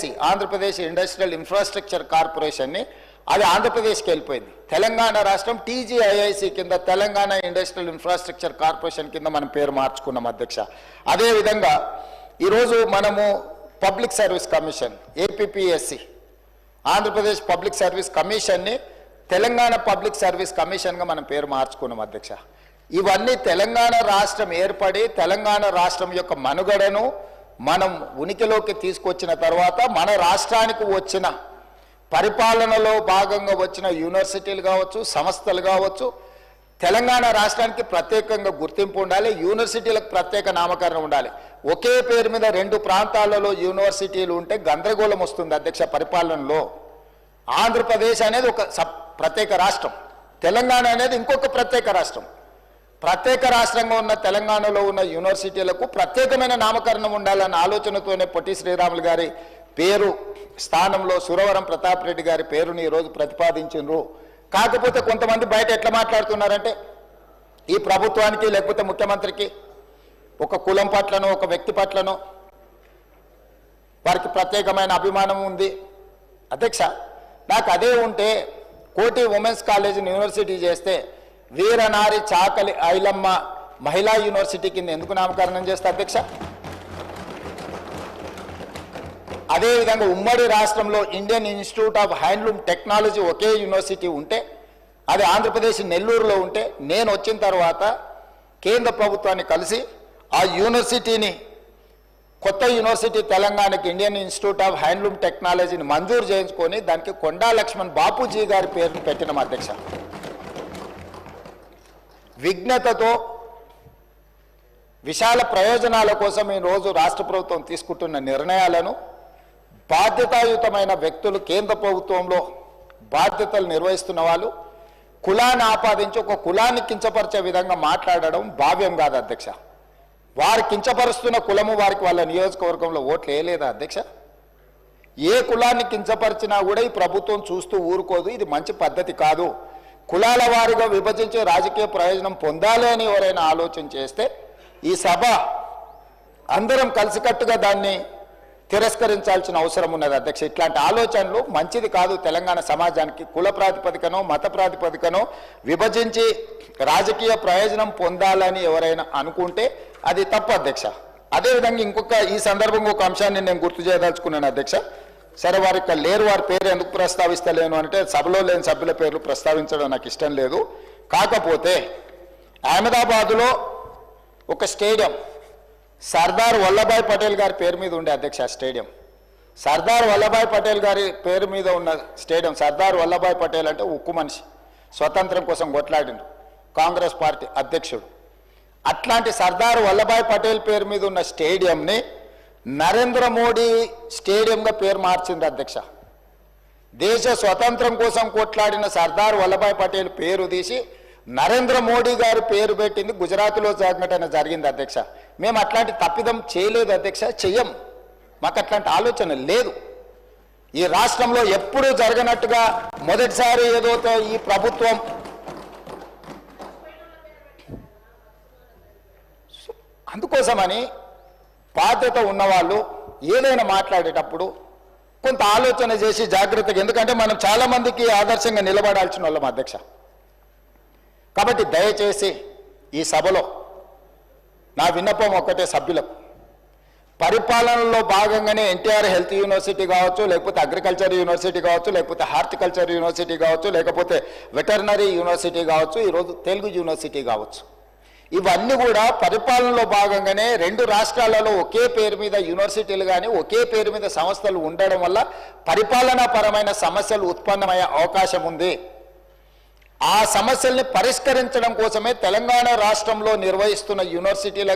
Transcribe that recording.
AIC Andhra Pradesh industrial infrastructure కార్పొరేషన్ని అది ఆంధ్రప్రదేశ్కి వెళ్ళిపోయింది. తెలంగాణ రాష్ట్రం TGIIC కింద తెలంగాణ ఇండస్ట్రియల్ ఇన్ఫ్రాస్ట్రక్చర్ కార్పొరేషన్ కింద మనం పేరు మార్చుకున్నాం అధ్యక్ష. అదేవిధంగా ఈరోజు మనము public service commission APPSC Andhra Pradesh public service కమిషన్ని Telangana public service కమిషన్గా మనం పేరు మార్చుకున్నాం అధ్యక్ష. ఇవన్నీ తెలంగాణ రాష్ట్రం ఏర్పడి తెలంగాణ రాష్ట్రం యొక్క మనుగడను మనం ఉనికిలోకి తీసుకొచ్చిన తర్వాత మన రాష్ట్రానికి వచ్చిన పరిపాలనలో భాగంగా వచ్చిన యూనివర్సిటీలు కావచ్చు, సంస్థలు కావచ్చు, తెలంగాణ రాష్ట్రానికి ప్రత్యేకంగా గుర్తింపు ఉండాలి, యూనివర్సిటీలకు ప్రత్యేక నామకరణం ఉండాలి. ఒకే పేరు మీద రెండు ప్రాంతాలలో యూనివర్సిటీలు ఉంటే గందరగోళం వస్తుంది అధ్యక్ష పరిపాలనలో. ఆంధ్రప్రదేశ్ అనేది ఒక ప్రత్యేక రాష్ట్రం, తెలంగాణ అనేది ఇంకొక ప్రత్యేక రాష్ట్రం. ప్రత్యేక రాష్ట్రంగా ఉన్న తెలంగాణలో ఉన్న యూనివర్సిటీలకు ప్రత్యేకమైన నామకరణం ఉండాలన్న ఆలోచనతోనే పొట్టి శ్రీరాములు గారి పేరు స్థానంలో సురవరం ప్రతాప్ రెడ్డి గారి పేరుని ఈరోజు ప్రతిపాదించారు. కాకపోతే కొంతమంది బయట ఎట్లా మాట్లాడుతున్నారంటే ఈ ప్రభుత్వానికి లేకపోతే ముఖ్యమంత్రికి ఒక కులం పట్లనో ఒక వ్యక్తి పట్లనో వారికి ప్రత్యేకమైన అభిమానం ఉంది. అధ్యక్ష, నాకు అదే ఉంటే కోటి ఉమెన్స్ కాలేజీని యూనివర్సిటీ చేస్తే వీరనారి చాకలి ఐలమ్మ మహిళా యూనివర్సిటీ కింద ఎందుకు నామకరణం చేస్తే అధ్యక్ష? అదేవిధంగా ఉమ్మడి రాష్ట్రంలో Indian institute of handloom technology okay university ఉంటే అది ఆంధ్రప్రదేశ్ నెల్లూరులో ఉంటే నేను వచ్చిన తర్వాత కేంద్ర ప్రభుత్వాన్ని కలిసి ఆ యూనివర్సిటీని కొత్త యూనివర్సిటీ తెలంగాణకి ఇండియన్ ఇన్స్టిట్యూట్ ఆఫ్ హ్యాండ్లూమ్ టెక్నాలజీని మంజూరు చేయించుకొని దానికి కొండా లక్ష్మణ్ బాపూజీ గారి పేరును పెట్టినాం అధ్యక్ష. విజ్ఞతతో విశాల ప్రయోజనాల కోసం ఈరోజు రాష్ట్ర ప్రభుత్వం తీసుకుంటున్న నిర్ణయాలను బాధ్యతాయుతమైన వ్యక్తులు కేంద్ర ప్రభుత్వంలో బాధ్యతలు నిర్వహిస్తున్న వాళ్ళు కులాన్ని ఆపాదించి ఒక కులాన్ని కించపరిచే విధంగా మాట్లాడడం భావ్యం కాదు అధ్యక్ష. వారు కించపరుస్తున్న కులము వారికి వాళ్ళ నియోజకవర్గంలో ఓట్లు వేయలేదా అధ్యక్ష? ఏ కులాన్ని కించపరిచినా కూడా ఈ ప్రభుత్వం చూస్తూ ఊరుకోదు. ఇది మంచి పద్ధతి కాదు. కులాల వారిగా విభజించే రాజకీయ ప్రయోజనం పొందాలి అని ఎవరైనా ఆలోచన చేస్తే ఈ సభ అందరం కలిసికట్టుగా దాన్ని తిరస్కరించాల్సిన అవసరం ఉన్నది అధ్యక్ష. ఇట్లాంటి ఆలోచనలు మంచిది కాదు. తెలంగాణ సమాజానికి కుల ప్రాతిపదికనో మత ప్రాతిపదికనో విభజించి రాజకీయ ప్రయోజనం పొందాలని ఎవరైనా అనుకుంటే అది తప్పు అధ్యక్ష. అదేవిధంగా ఈ సందర్భంగా ఒక అంశాన్ని నేను గుర్తు చేయదలుచుకున్నాను అధ్యక్ష. సరే, వారు ఇక్కడ లేరు, వారి పేరు ఎందుకు ప్రస్తావిస్తలేను అంటే సభలో లేని సభ్యుల పేర్లు ప్రస్తావించడం నాకు ఇష్టం లేదు. కాకపోతే అహ్మదాబాద్లో ఒక స్టేడియం సర్దార్ వల్లభాయ్ పటేల్ గారి పేరు మీద ఉండే అధ్యక్ష. స్టేడియం సర్దార్ వల్లభాయ్ పటేల్ గారి పేరు మీద ఉన్న స్టేడియం. సర్దార్ వల్లభాయ్ పటేల్ అంటే ఉక్కు మనిషి, స్వతంత్రం కోసం కొట్లాడిండు, కాంగ్రెస్ పార్టీ అధ్యక్షుడు. అట్లాంటి సర్దార్ వల్లభాయ్ పటేల్ పేరు మీద ఉన్న స్టేడియంని నరేంద్ర మోడీ స్టేడియంగా పేరు మార్చింది అధ్యక్ష. దేశ స్వతంత్రం కోసం కొట్లాడిన సర్దార్ వల్లభాయ్ పటేల్ పేరు తీసి నరేంద్ర మోడీ గారు పేరు పెట్టింది గుజరాత్లో సంఘటన జరిగింది అధ్యక్ష. మేము అట్లాంటి తప్పిదం చేయలేదు అధ్యక్ష, చెయ్యం. మాకు అట్లాంటి ఆలోచన లేదు. ఈ రాష్ట్రంలో ఎప్పుడూ జరగనట్టుగా మొదటిసారి ఏదో ఈ ప్రభుత్వం అందుకోసమని బాధ్యత ఉన్నవాళ్ళు ఏదైనా మాట్లాడేటప్పుడు కొంత ఆలోచన చేసి జాగ్రత్తగా, ఎందుకంటే మనం చాలామందికి ఆదర్శంగా నిలబడాల్సిన వాళ్ళం అధ్యక్ష. కాబట్టి దయచేసి ఈ సభలో నా విన్నపం ఒక్కటే సభ్యులకు, పరిపాలనలో భాగంగానే ఎన్టీఆర్ హెల్త్ యూనివర్సిటీ కావచ్చు, లేకపోతే అగ్రికల్చర్ యూనివర్సిటీ కావచ్చు, లేకపోతే హార్టికల్చర్ యూనివర్సిటీ కావచ్చు, లేకపోతే వెటర్నరీ యూనివర్సిటీ కావచ్చు, ఈరోజు తెలుగు యూనివర్సిటీ కావచ్చు, ఇవన్నీ కూడా పరిపాలనలో భాగంగానే రెండు రాష్ట్రాలలో ఒకే పేరు మీద యూనివర్సిటీలు కానీ ఒకే పేరు మీద సంస్థలు ఉండడం వల్ల పరిపాలనాపరమైన సమస్యలు ఉత్పన్నమయ్యే అవకాశం ఉంది. ఆ సమస్యల్ని పరిష్కరించడం కోసమే తెలంగాణ రాష్ట్రంలో నిర్వహిస్తున్న యూనివర్సిటీలు